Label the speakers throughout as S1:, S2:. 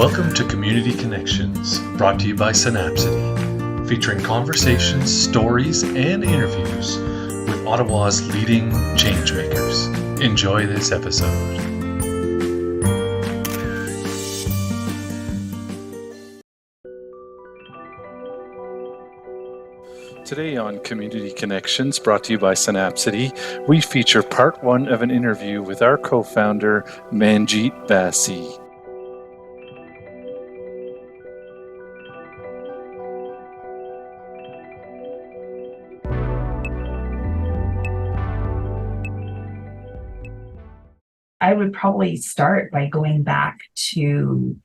S1: Welcome to Community Connections, brought to you by Synapcity, featuring conversations, stories, and interviews with Ottawa's leading changemakers. Enjoy this episode. Today on Community Connections, brought to you by Synapcity, we feature part one of an interview with our co-founder, Manjit Basi.
S2: I would probably start by going back to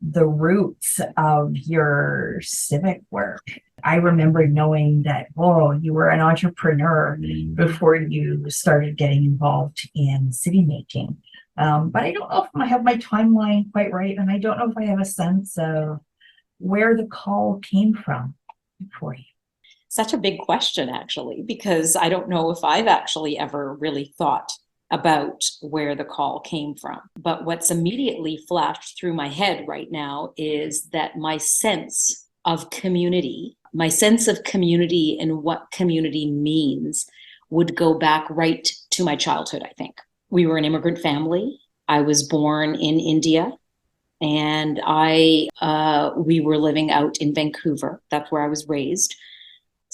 S2: the roots of your civic work. I remember knowing that, you were an entrepreneur before you started getting involved in city making. But I don't know if I have my timeline quite right, and I don't know if I have a sense of where the call came from for you.
S3: Such a big question, actually, because I don't know if I've actually ever really thought about where the call came from. But what's immediately flashed through my head right now is that my sense of community and what community means would go back right to my childhood, I think. We were an immigrant family. I was born in India, and we were living out in Vancouver. That's where I was raised.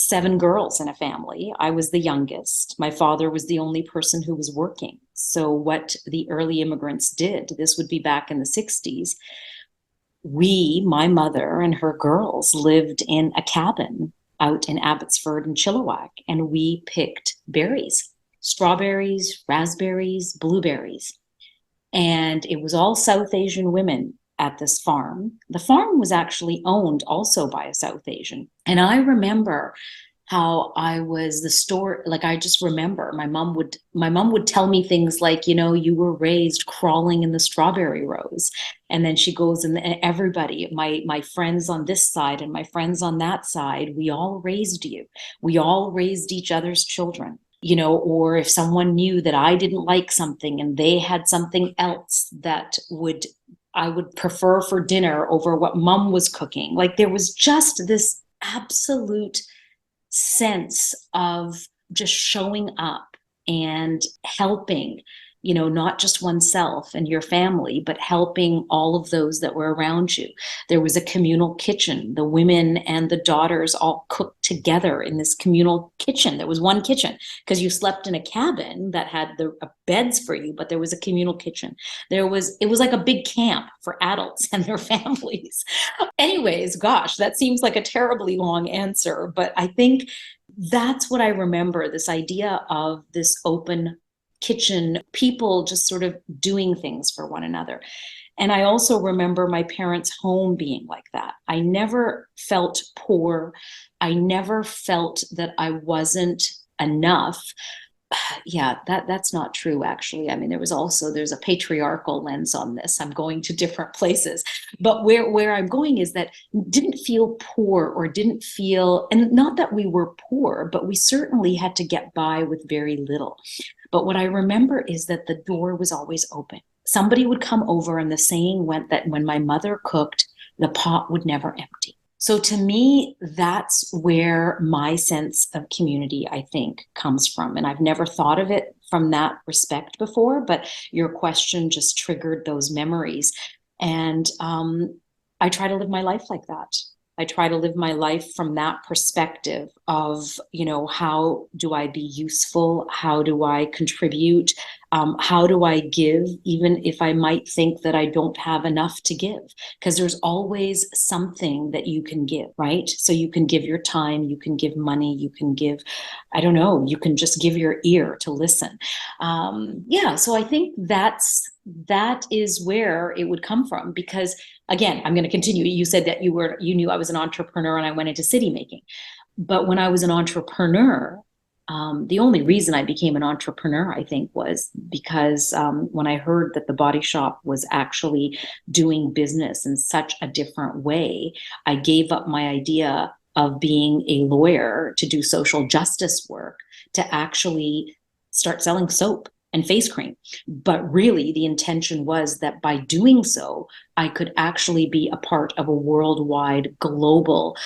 S3: 7 girls in a family. I was the youngest. My father was the only person who was working. So what the early immigrants did, this would be back in the 60s, my mother and her girls lived in a cabin out in Abbotsford and Chilliwack, and we picked berries, strawberries, raspberries, blueberries. And it was all South Asian women at this farm. The farm was actually owned also by a South Asian. And I remember how I just remember my mom would tell me things like, you were raised crawling in the strawberry rows. And then she goes, and everybody, my friends on this side and my friends on that side, we all raised you. We all raised each other's children. Or if someone knew that I didn't like something and they had something else that I would prefer for dinner over what mom was cooking. Like, there was just this absolute sense of just showing up and helping, not just oneself and your family, but helping all of those that were around you. There was a communal kitchen. The women and the daughters all cooked together in this communal kitchen. There was one kitchen because you slept in a cabin that had the beds for you, but there was a communal kitchen. It was like a big camp for adults and their families. Anyways, gosh, that seems like a terribly long answer, but I think that's what I remember, this idea of this open kitchen, people just sort of doing things for one another. And I also remember my parents' home being like that. I never felt poor. I never felt that I wasn't enough. Yeah, that's not true, actually. I mean, there's a patriarchal lens on this. I'm going to different places. But where I'm going is that didn't feel poor or didn't feel, and not that we were poor, but we certainly had to get by with very little. But what I remember is that the door was always open. Somebody would come over, and the saying went that when my mother cooked, the pot would never empty. So to me, that's where my sense of community, I think, comes from. And I've never thought of it from that respect before, but your question just triggered those memories. And I try to live my life like that. I try to live my life from that perspective of, how do I be useful? How do I contribute? How do I give, even if I might think that I don't have enough to give? Because there's always something that you can give, right? So you can give your time, you can give money, you can give, you can just give your ear to listen. So I think that is where it would come from, because again, I'm going to continue. You said that you knew I was an entrepreneur and I went into city making. But when I was an entrepreneur, the only reason I became an entrepreneur, I think, was because when I heard that the body shop was actually doing business in such a different way, I gave up my idea of being a lawyer to do social justice work to actually start selling soap and face cream. But really, the intention was that by doing so, I could actually be a part of a worldwide global,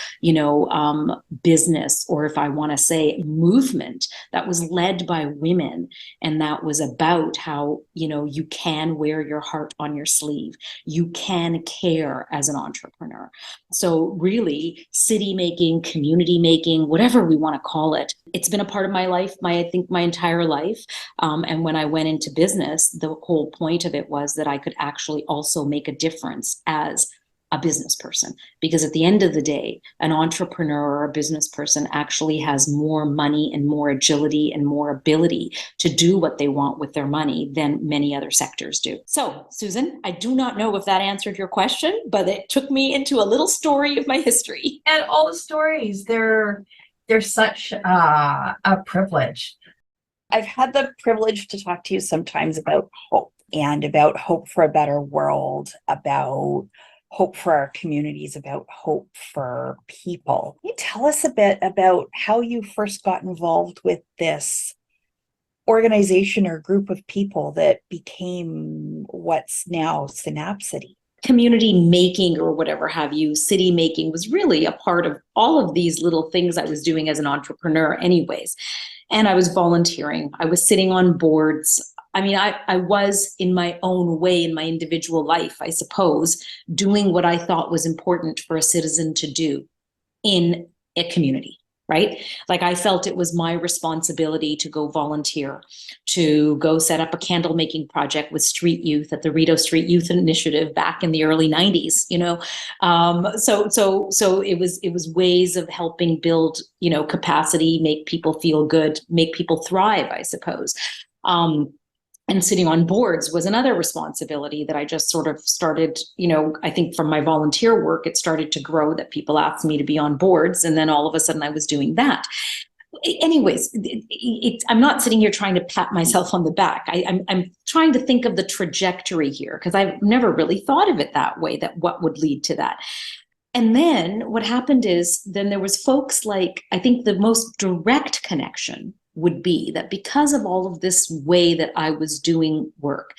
S3: business, or if I want to say movement that was led by women. And that was about how, you can wear your heart on your sleeve. You can care as an entrepreneur. So really, city making, community making, whatever we want to call it, it's been a part of my life, I think my entire life. And when I went into business, the whole point of it was that I could actually also make a difference as a business person. Because at the end of the day, an entrepreneur or a business person actually has more money and more agility and more ability to do what they want with their money than many other sectors do. So, Susan, I do not know if that answered your question, but it took me into a little story of my history.
S2: And all the stories, they're such a privilege.
S4: I've had the privilege to talk to you sometimes about hope, and about hope for a better world, about hope for our communities, about hope for people. Can you tell us a bit about how you first got involved with this organization or group of people that became what's now Synapcity?
S3: Community making, or whatever have you, city making, was really a part of all of these little things I was doing as an entrepreneur anyways. And I was volunteering. I was sitting on boards. I mean, I was in my own way, in my individual life, I suppose, doing what I thought was important for a citizen to do in a community, right? Like, I felt it was my responsibility to go volunteer, to go set up a candle making project with street youth at the Rideau Street Youth Initiative back in the early 90s, So it was ways of helping build, capacity, make people feel good, make people thrive, I suppose. And sitting on boards was another responsibility that I just sort of started, I think from my volunteer work, it started to grow that people asked me to be on boards. And then all of a sudden I was doing that. Anyways, I'm not sitting here trying to pat myself on the back. I'm trying to think of the trajectory here, because I've never really thought of it that way, that what would lead to that. And then what happened is, then there was folks like, I think the most direct connection would be that because of all of this way that I was doing work,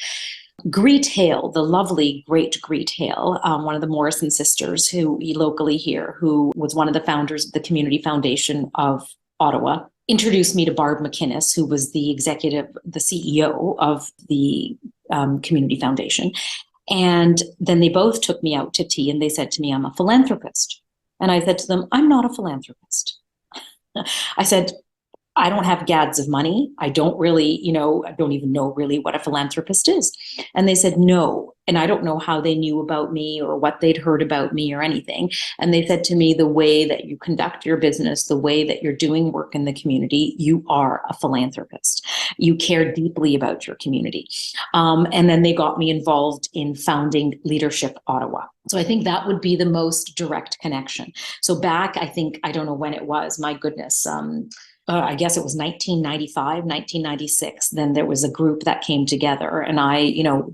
S3: Greet Hale, the lovely, great Greet Hale, one of the Morrison sisters who locally here, who was one of the founders of the Community Foundation of Ottawa, introduced me to Barb McInnes, who was the CEO of the Community Foundation. And then they both took me out to tea and they said to me, I'm a philanthropist. And I said to them, I'm not a philanthropist. I said, I don't have gads of money. I don't really, I don't even know really what a philanthropist is. And they said, no. And I don't know how they knew about me or what they'd heard about me or anything. And they said to me, the way that you conduct your business, the way that you're doing work in the community, you are a philanthropist. You care deeply about your community. And then they got me involved in founding Leadership Ottawa. So I think that would be the most direct connection. So back, I don't know when it was, my goodness, I guess it was 1995, 1996. Then there was a group that came together, and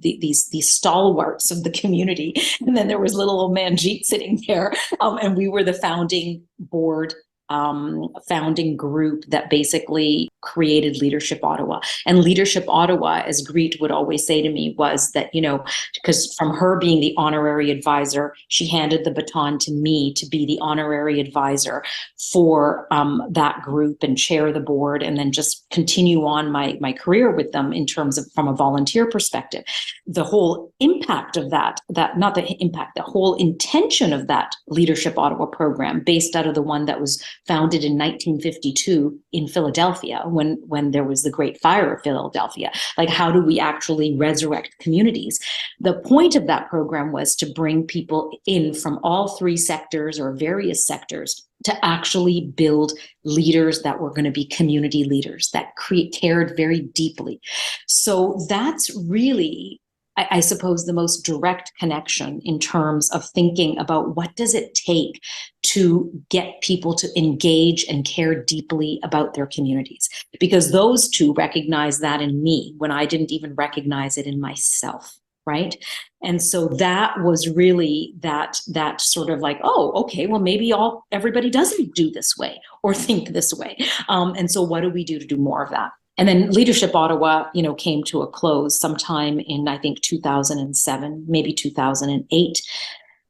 S3: these stalwarts of the community. And then there was little old Manjit sitting there, and we were the founding board, founding group that basically created Leadership Ottawa. And Leadership Ottawa, as Greet would always say to me, was that, because from her being the honorary advisor, she handed the baton to me to be the honorary advisor for that group and chair the board, and then just continue on my career with them in terms of from a volunteer perspective. The whole impact of the whole intention of that Leadership Ottawa program, based out of the one that was founded in 1952 in Philadelphia, when there was the Great Fire of Philadelphia. Like, how do we actually resurrect communities? The point of that program was to bring people in from all three sectors or various sectors to actually build leaders that were going to be community leaders that cared very deeply. So that's really, I suppose, the most direct connection in terms of thinking about what does it take to get people to engage and care deeply about their communities. Because those two recognized that in me when I didn't even recognize it in myself, right? And so that was really that sort of like, oh, okay, well, maybe everybody doesn't do this way or think this way. And so what do we do to do more of that? And then Leadership Ottawa, came to a close sometime in, I think, 2007, maybe 2008.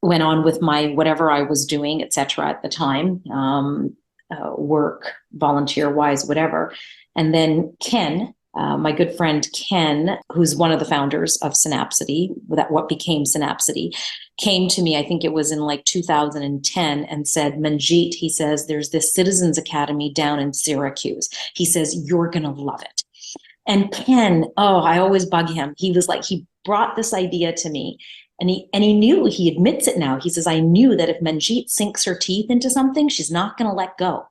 S3: Went on with my whatever I was doing, et cetera, at the time, work, volunteer-wise, whatever. And then Ken, my good friend Ken, who's one of the founders of Synapcity, what became Synapcity, came to me, I think it was in like 2010, and said, Manjit, he says, there's this Citizens Academy down in Syracuse. He says, you're going to love it. And Ken, I always bug him. He was like, he brought this idea to me. And he knew, he admits it now. He says, I knew that if Manjit sinks her teeth into something, she's not going to let go.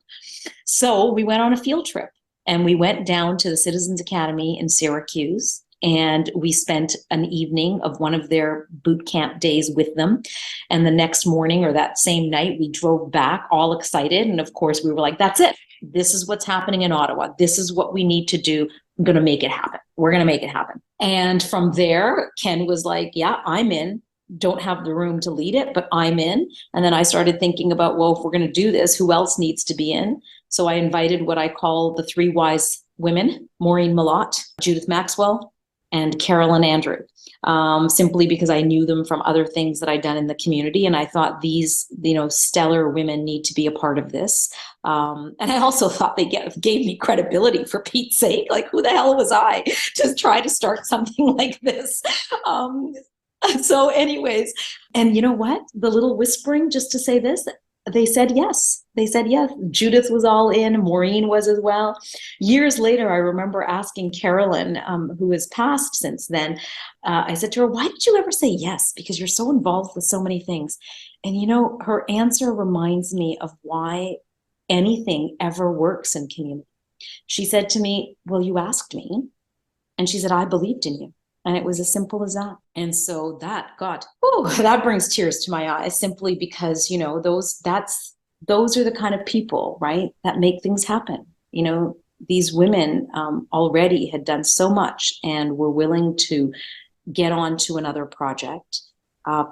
S3: So we went on a field trip and we went down to the Citizens Academy in Syracuse, and we spent an evening of one of their boot camp days with them. And the next morning, or that same night, we drove back all excited. And of course we were like, that's it. This is what's happening in Ottawa. This is what we need to do. I'm going to make it happen. We're going to make it happen. And from there, Ken was like, yeah, I'm in. Don't have the room to lead it, but I'm in. And then I started thinking about, well, if we're going to do this, who else needs to be in? So I invited what I call the three wise women, Maureen Malott, Judith Maxwell, and Carolyn Andrew, simply because I knew them from other things that I'd done in the community. And I thought these, stellar women need to be a part of this. And I also thought they gave me credibility, for Pete's sake. Like, who the hell was I to try to start something like this? So anyways, and you know what? The little whispering, just to say this, they said yes. They said yes. Judith was all in. Maureen was as well. Years later, I remember asking Carolyn, who has passed since then, I said to her, why did you ever say yes? Because you're so involved with so many things. And her answer reminds me of why anything ever works in community. She said to me, well, you asked me. And she said, I believed in you. And it was as simple as that. And so that brings tears to my eyes, simply because, those are the kind of people, right, that make things happen. These women already had done so much and were willing to get on to another project,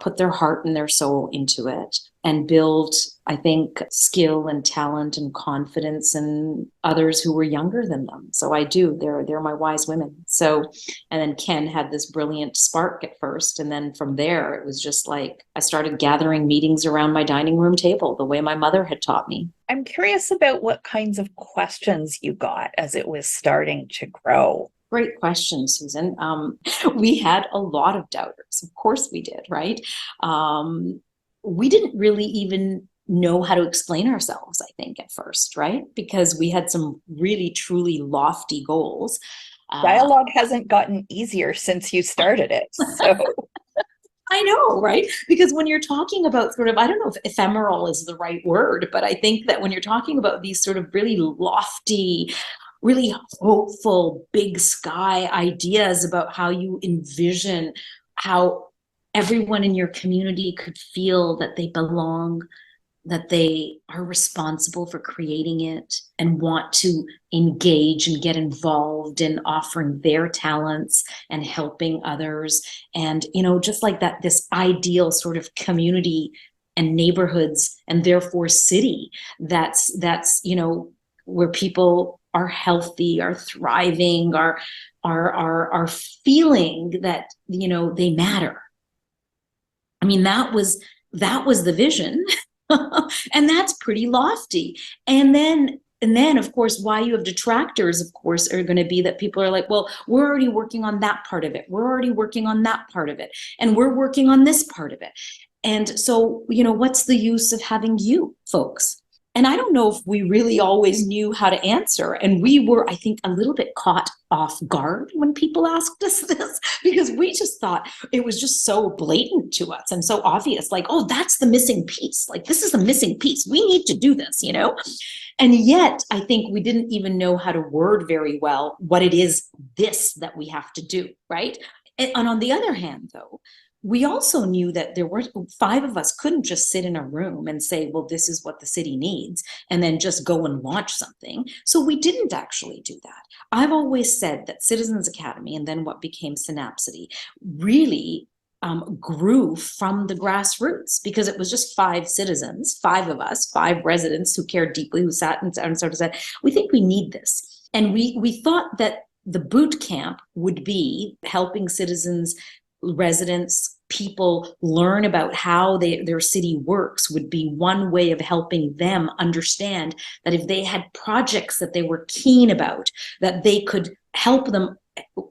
S3: put their heart and their soul into it, and build, I think, skill and talent and confidence in others who were younger than them. So they're my wise women. So, and then Ken had this brilliant spark at first. And then from there, it was just like, I started gathering meetings around my dining room table, the way my mother had taught me.
S4: I'm curious about what kinds of questions you got as it was starting to grow.
S3: Great question, Susan. We had a lot of doubters. Of course we did, right? We didn't really even know how to explain ourselves, I think, at first, right? Because we had some really, truly lofty goals.
S4: Dialogue hasn't gotten easier since you started it. So
S3: I know, right? Because when you're talking about sort of, I don't know if ephemeral is the right word, but I think that when you're talking about these sort of really lofty, really hopeful, big sky ideas about how you envision how everyone in your community could feel that they belong, that they are responsible for creating it and want to engage and get involved in offering their talents and helping others. And, just like that, this ideal sort of community and neighborhoods and therefore city that's, where people are healthy, are thriving, are feeling that, they matter. I mean, that was the vision. And that's pretty lofty. And then, of course, why you have detractors, of course, are going to be that people are like, well, we're already working on that part of it. We're already working on that part of it. And we're working on this part of it. And so, what's the use of having you folks? And I don't know if we really always knew how to answer. And we were, I think, a little bit caught off guard when people asked us this, because we just thought it was just so blatant to us and so obvious, like, oh, that's the missing piece. Like, this is the missing piece. We need to do this, And yet, I think we didn't even know how to word very well what it is that we have to do, right? And on the other hand, though, we also knew that there were 5 of us couldn't just sit in a room and say, well, this is what the city needs, and then just go and launch something. So we didn't actually do that. I've always said that Citizens Academy, and then what became Synapcity, really grew from the grassroots, because it was just 5 citizens, 5 of us, 5 residents who cared deeply, who sat and sort of said, we think we need this. And we thought that the boot camp would be helping citizens, residents, people learn about how their city works, would be one way of helping them understand that if they had projects that they were keen about, that they could help them,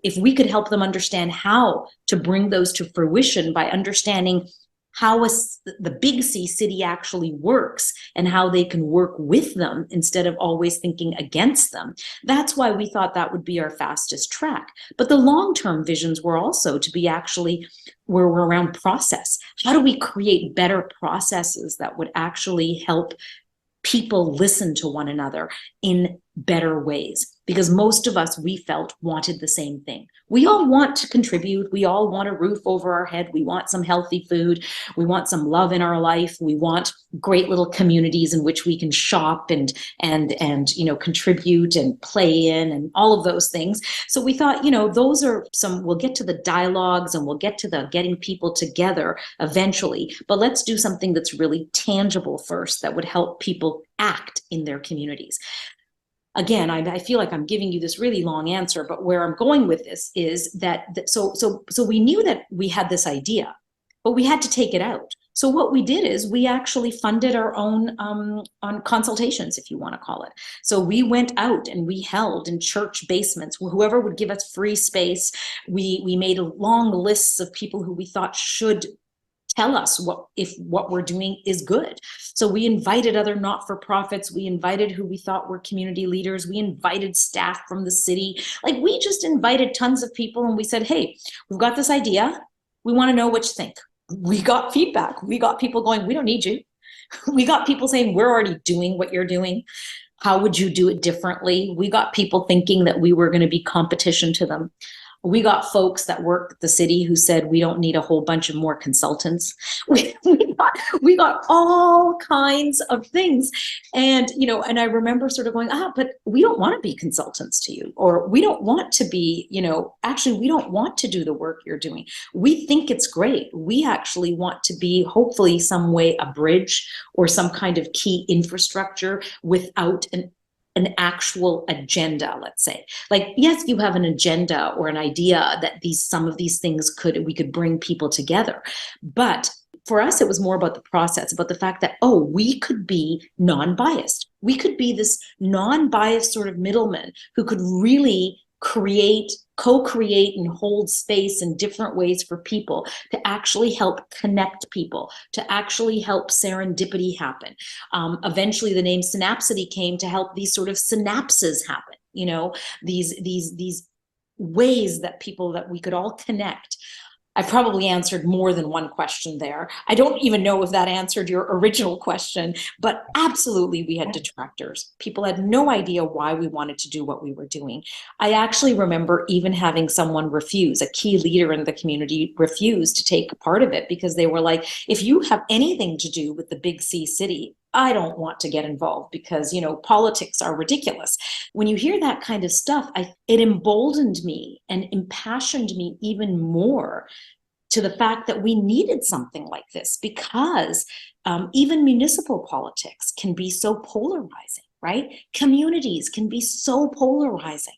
S3: if we could help them understand how to bring those to fruition by understanding how the big C city actually works and how they can work with them instead of always thinking against them. That's why we thought that would be our fastest track. But the long-term visions were also to be actually were around process. How do we create better processes that would actually help people listen to one another in better ways? Because most of us, we felt, wanted the same thing. We all want to contribute. We all want a roof over our head. We want some healthy food. We want some love in our life. We want great little communities in which we can shop and contribute and play in and all of those things. So we thought, those are some, we'll get to the dialogues and we'll get to the getting people together eventually, but let's do something that's really tangible first that would help people act in their communities. Again, I feel like I'm giving you this really long answer, but where I'm going with this is that so we knew that we had this idea, but we had to take it out. So what we did is we actually funded our own on consultations, if you want to call it. So we went out and we held in church basements, whoever would give us free space. We made long lists of people who we thought should tell us what we're doing is good. So we invited other not-for-profits. We invited who we thought were community leaders. We invited staff from the city. Like, we just invited tons of people and we said, hey, we've got this idea. We want to know what you think. We got feedback. We got people going, we don't need you. We got people saying, we're already doing what you're doing. How would you do it differently? We got people thinking that we were going to be competition to them. We got folks that work at the city who said we don't need a whole bunch of more consultants. We got all kinds of things. And, and I remember sort of going, but we don't want to be consultants to you, or we don't want to be, actually, we don't want to do the work you're doing. We think it's great. We actually want to be, hopefully, some way a bridge or some kind of key infrastructure without an actual agenda, let's say. Like, yes, you have an agenda or an idea that some of these things we could bring people together. But for us, it was more about the process, about the fact that, we could be non-biased. We could be this non-biased sort of middleman who could really co-create and hold space in different ways for people to actually help connect people, to actually help serendipity happen. Eventually, the name Synapcity came to help these sort of synapses happen. These ways that we could all connect. I probably answered more than one question there. I don't even know if that answered your original question, but absolutely we had detractors. People had no idea why we wanted to do what we were doing. I actually remember even having someone refuse, a key leader in the community refuse to take part of it because they were like, if you have anything to do with the big C city, I don't want to get involved because, politics are ridiculous. When you hear that kind of stuff, it emboldened me and impassioned me even more to the fact that we needed something like this, because even municipal politics can be so polarizing, right? Communities can be so polarizing,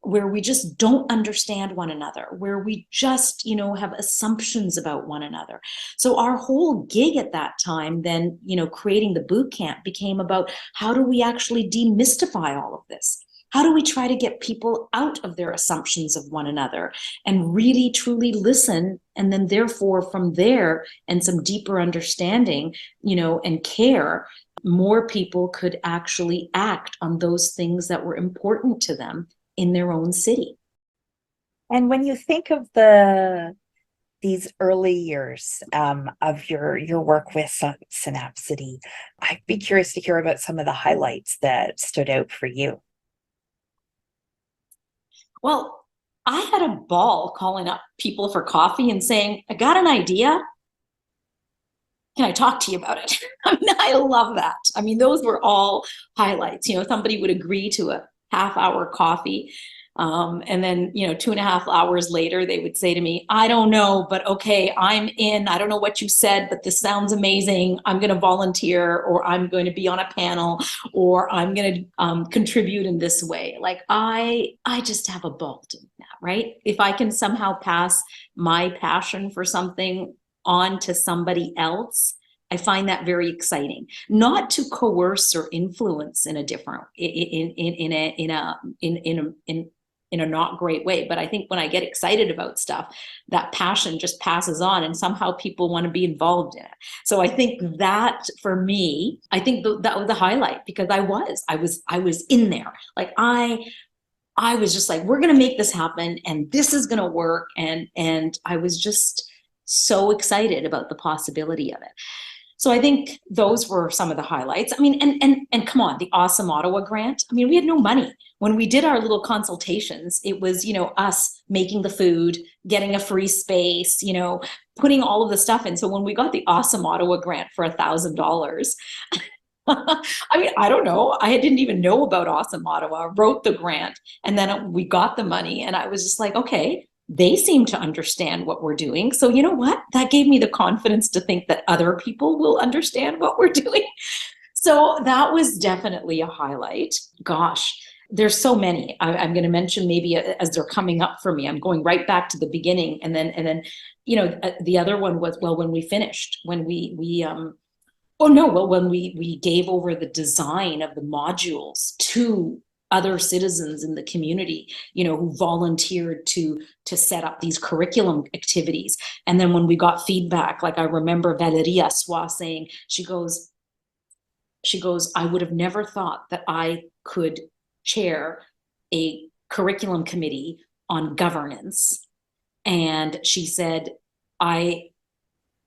S3: where we just don't understand one another, where we just, have assumptions about one another. So our whole gig at that time, then, creating the boot camp, became about how do we actually demystify all of this? How do we try to get people out of their assumptions of one another and really truly listen? And then therefore from there and some deeper understanding, and care, more people could actually act on those things that were important to them in their own city.
S4: And when you think of these early years of your work with Synapcity, I'd be curious to hear about some of the highlights that stood out for you.
S3: Well, I had a ball calling up people for coffee and saying, I got an idea. Can I talk to you about it? I love that. Those were all highlights. Somebody would agree to a half-hour coffee. And then, 2.5 hours later, they would say to me, I don't know, but okay, I'm in. I don't know what you said, but this sounds amazing. I'm going to volunteer, or I'm going to be on a panel, or I'm going to contribute in this way. Like I just have a ball doing that, right? If I can somehow pass my passion for something on to somebody else, I find that very exciting. Not to coerce or influence in a different, in a not great way, but I think when I get excited about stuff, that passion just passes on, and somehow people want to be involved in it. So I think that for me, I think that was the highlight, because I was in there. Like I was just like, we're going to make this happen, and this is going to work. And I was just so excited about the possibility of it. So I think those were some of the highlights. I mean, and come on, the Awesome Ottawa grant. I mean, we had no money. When we did our little consultations, it was, us making the food, getting a free space, putting all of the stuff in. So when we got the Awesome Ottawa grant for $1,000, I mean, I don't know. I didn't even know about Awesome Ottawa, wrote the grant, and then we got the money, and I was just like, okay, they seem to understand what we're doing. So you know what? That gave me the confidence to think that other people will understand what we're doing. So that was definitely a highlight. Gosh, there's so many. I'm going to mention maybe as they're coming up for me. I'm going right back to the beginning, and then the other one was, well, when we finished, when we when we gave over the design of the modules to other citizens in the community, who volunteered to set up these curriculum activities. And then when we got feedback, like I remember Valeria Swa saying, she goes, I would have never thought that I could chair a curriculum committee on governance. And she said, I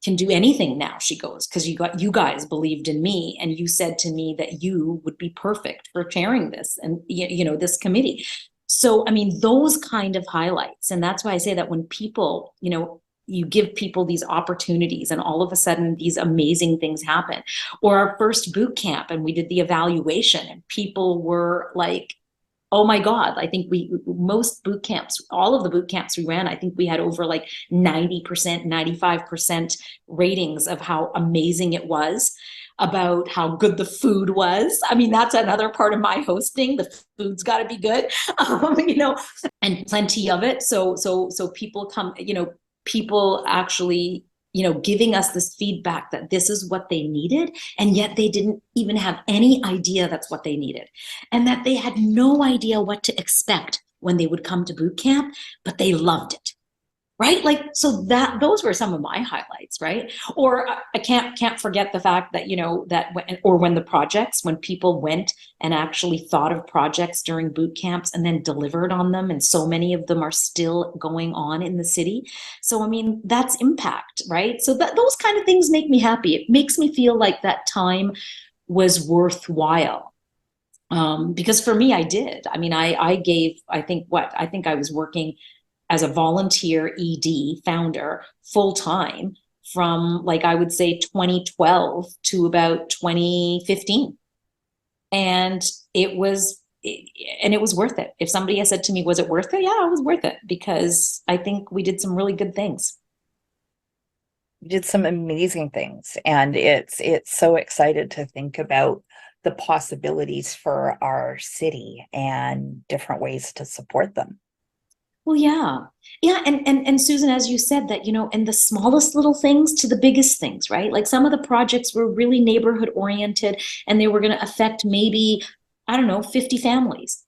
S3: can do anything now, she goes, because you guys believed in me, and you said to me that you would be perfect for chairing this, and this committee. So I mean, those kind of highlights. And that's why I say that when people, you give people these opportunities, and all of a sudden these amazing things happen. Or our first boot camp, and we did the evaluation, and people were like, oh my God, I think most boot camps, all of the boot camps we ran, I think we had over like 90%, 95% ratings of how amazing it was, about how good the food was. I mean, that's another part of my hosting. The food's got to be good, and plenty of it. So people come, people actually, giving us this feedback that this is what they needed, and yet they didn't even have any idea that's what they needed, and that they had no idea what to expect when they would come to boot camp, but they loved it. Right? Like, so those were some of my highlights, right? Or I can't forget the fact that, when the projects, when people went and actually thought of projects during boot camps and then delivered on them, and so many of them are still going on in the city. So, I mean, that's impact, right? So those kind of things make me happy. It makes me feel like that time was worthwhile. Because for me, I did. I mean, I think I was working as a volunteer ED founder full-time from, like, I would say 2012 to about 2015. And it was worth it. If somebody had said to me, was it worth it? Yeah, it was worth it, because I think we did some really good things.
S4: You did some amazing things, and it's so excited to think about the possibilities for our city and different ways to support them.
S3: Well, yeah. And Susan, as you said, that, and the smallest little things to the biggest things, right? Like, some of the projects were really neighborhood oriented, and they were going to affect maybe, 50 families.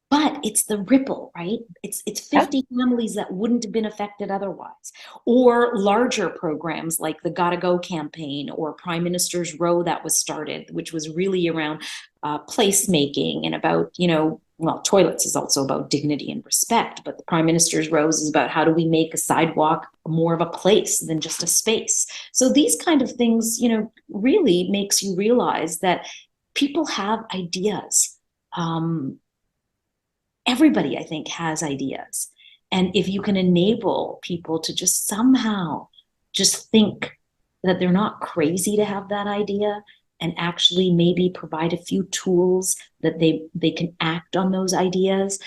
S3: But it's the ripple, right? It's 50 families that wouldn't have been affected otherwise. Or larger programs like the Gotta Go campaign, or Prime Minister's Row that was started, which was really around placemaking and about, well, toilets is also about dignity and respect, but the Prime Minister's Rows is about how do we make a sidewalk more of a place than just a space. So these kind of things, really makes you realize that people have ideas. Everybody, I think, has ideas. And if you can enable people to just somehow just think that they're not crazy to have that idea, and actually maybe provide a few tools that they can act on those ideas,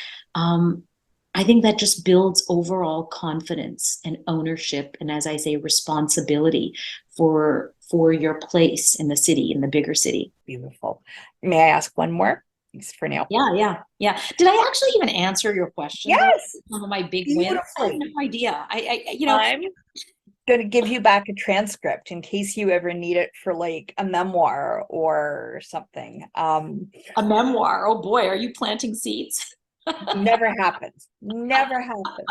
S3: I think that just builds overall confidence and ownership, and as I say, responsibility for your place in the city, in the bigger city.
S4: Beautiful. May I ask one more? Thanks for now.
S3: Yeah. Did I actually even answer your question?
S4: Yes.
S3: Some of my big wins. I have
S4: Beautifully.
S3: no idea.
S4: I'm going to give you back a transcript in case you ever need it for like a memoir or something.
S3: A memoir. Oh boy, are you planting seeds?
S4: Never happens. Never happens.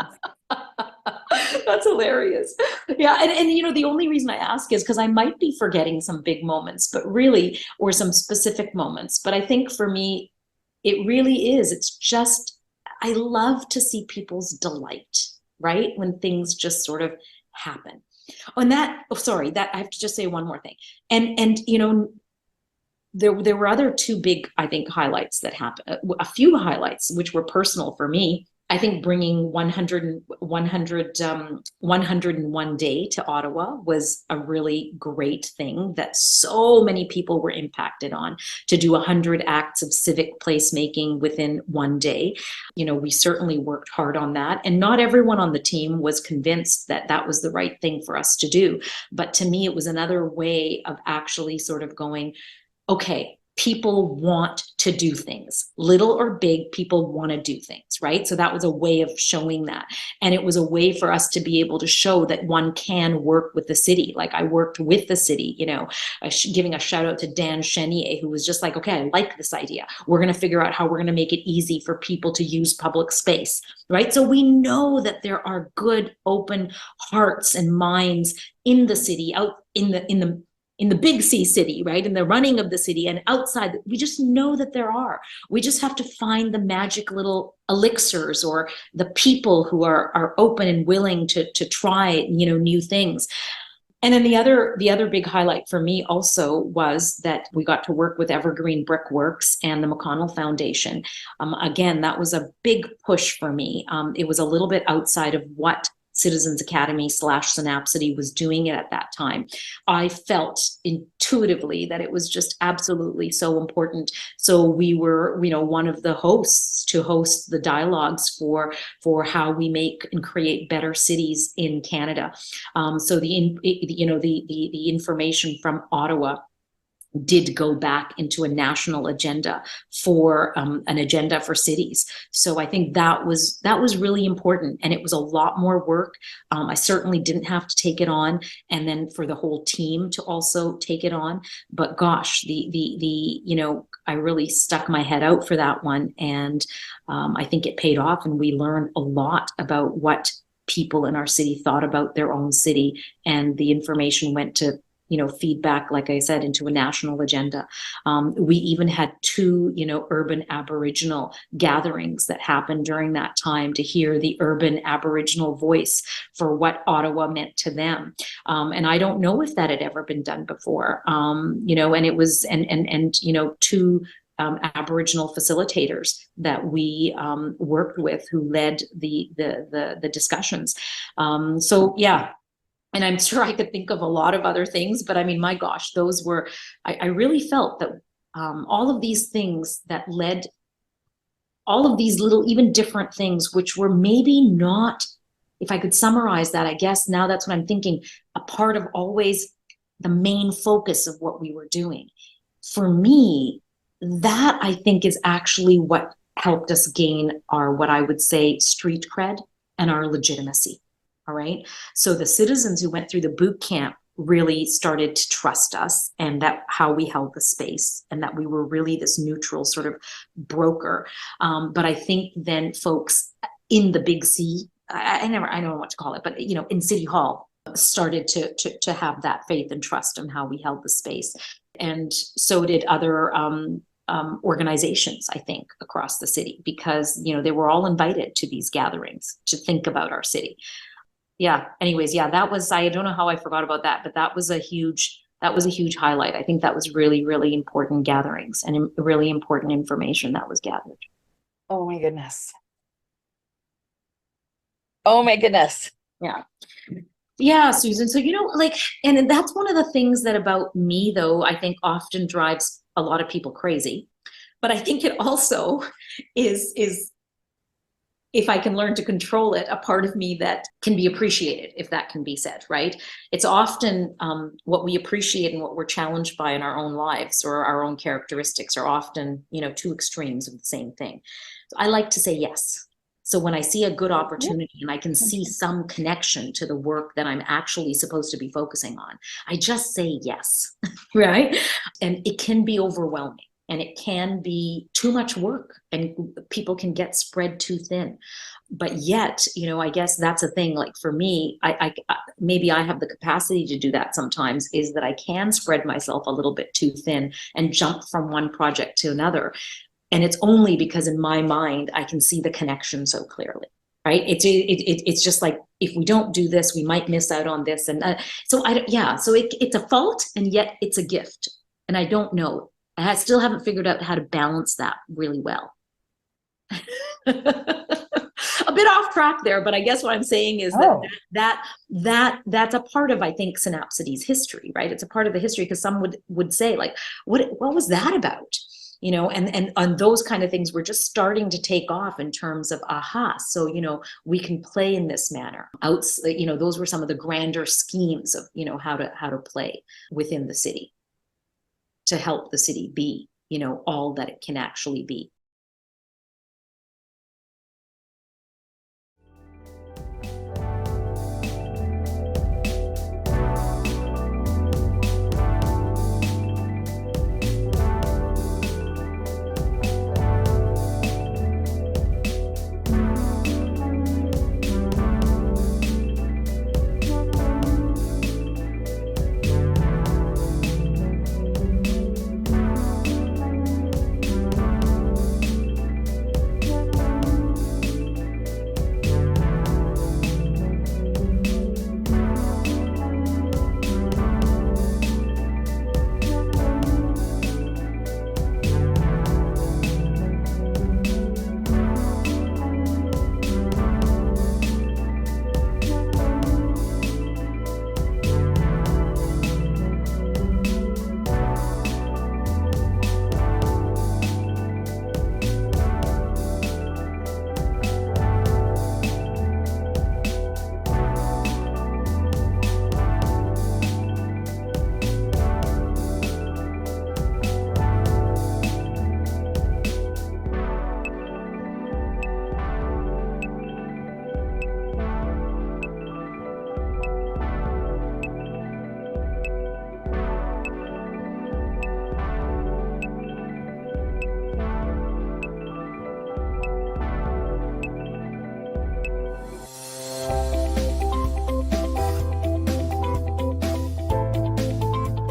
S3: That's hilarious. Yeah. And the only reason I ask is because I might be forgetting some big moments, but really, or some specific moments. But I think for me, it really is. It's just, I love to see people's delight, right? When things just sort of happen. On that, that I have to just say one more thing. And there were other two big, I think, highlights that happened, a few highlights, which were personal for me. I think bringing 101 Day to Ottawa was a really great thing that so many people were impacted on, to do 100 acts of civic placemaking within one day. We certainly worked hard on that, and not everyone on the team was convinced that that was the right thing for us to do. But to me, it was another way of actually sort of going, okay, people want to do things, little or big, people want to do things, right? So that was a way of showing that. And it was a way for us to be able to show that one can work with the city. Like I worked with the city, giving a shout out to Dan Chenier, who was just like, okay, I like this idea. We're going to figure out how we're going to make it easy for people to use public space, right? So we know that there are good, open hearts and minds in the city, out in the big C city, right? In the running of the city and outside, we just know that there are. We just have to find the magic little elixirs, or the people who are open and willing to try, new things. And then the other big highlight for me also was that we got to work with Evergreen Brickworks and the McConnell Foundation. Again, that was a big push for me. It was a little bit outside of what Citizens Academy / Synapcity was doing it at that time. I felt intuitively that it was just absolutely so important. So we were, one of the hosts to host the dialogues for how we make and create better cities in Canada. So the information from Ottawa did go back into a national agenda for an agenda for cities. So I think that was really important, and it was a lot more work. I certainly didn't have to take it on, and then for the whole team to also take it on. But gosh, I really stuck my head out for that one, and I think it paid off, and we learned a lot about what people in our city thought about their own city, and the information went to feedback, like I said, into a national agenda. We even had 2, urban Aboriginal gatherings that happened during that time to hear the urban Aboriginal voice for what Ottawa meant to them. And I don't know if that had ever been done before, and it was, and 2 Aboriginal facilitators that we worked with, who led the discussions. So yeah. And I'm sure I could think of a lot of other things, but I mean, my gosh, those were, I really felt that all of these things that led, all of these little, even different things, which were maybe not, if I could summarize that, I guess now that's what I'm thinking, a part of always the main focus of what we were doing. For me, that I think is actually what helped us gain our, what I would say, street cred and our legitimacy. All right. So the citizens who went through the boot camp really started to trust us, and that how we held the space, and that we were really this neutral sort of broker. But I think then folks in the big C, I don't know what to call it, but in City Hall, started to have that faith and trust in how we held the space. And so did other organizations, I think, across the city, because they were all invited to these gatherings to think about our city. Yeah. Anyways, yeah, that was, I don't know how I forgot about that, but that was a huge highlight. I think that was really, really important gatherings and really important information that was gathered.
S4: Oh my goodness. Oh my goodness.
S3: Yeah. Yeah, Susan. So, and that's one of the things that about me, though, I think often drives a lot of people crazy. But I think it also is if I can learn to control it, a part of me that can be appreciated, if that can be said, right? It's often what we appreciate and what we're challenged by in our own lives or our own characteristics are often, two extremes of the same thing. So I like to say yes. So when I see a good opportunity and I can see some connection to the work that I'm actually supposed to be focusing on, I just say yes, right? And it can be overwhelming. And it can be too much work and people can get spread too thin. But yet, I guess that's a thing. Like for me, I maybe I have the capacity to do that sometimes, is that I can spread myself a little bit too thin and jump from one project to another. And it's only because in my mind, I can see the connection so clearly, right? It's just like, if we don't do this, we might miss out on this. And so it's a fault and yet it's a gift. And I don't know. I still haven't figured out how to balance that really well. A bit off track there, but I guess what I'm saying is that's a part of, I think, Synapcity's history, right? It's a part of the history, because some would say, like, what was that about? And those kind of things were just starting to take off in terms of, so, we can play in this manner. Those were some of the grander schemes of, how to play within the city, to help the city be, all that it can actually be.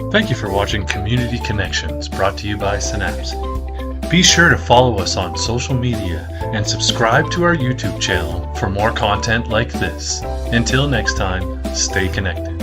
S1: Thank you for watching Community Connections, brought to you by Synapcity. Be sure to follow us on social media and subscribe to our YouTube channel for more content like this. Until next time, stay connected.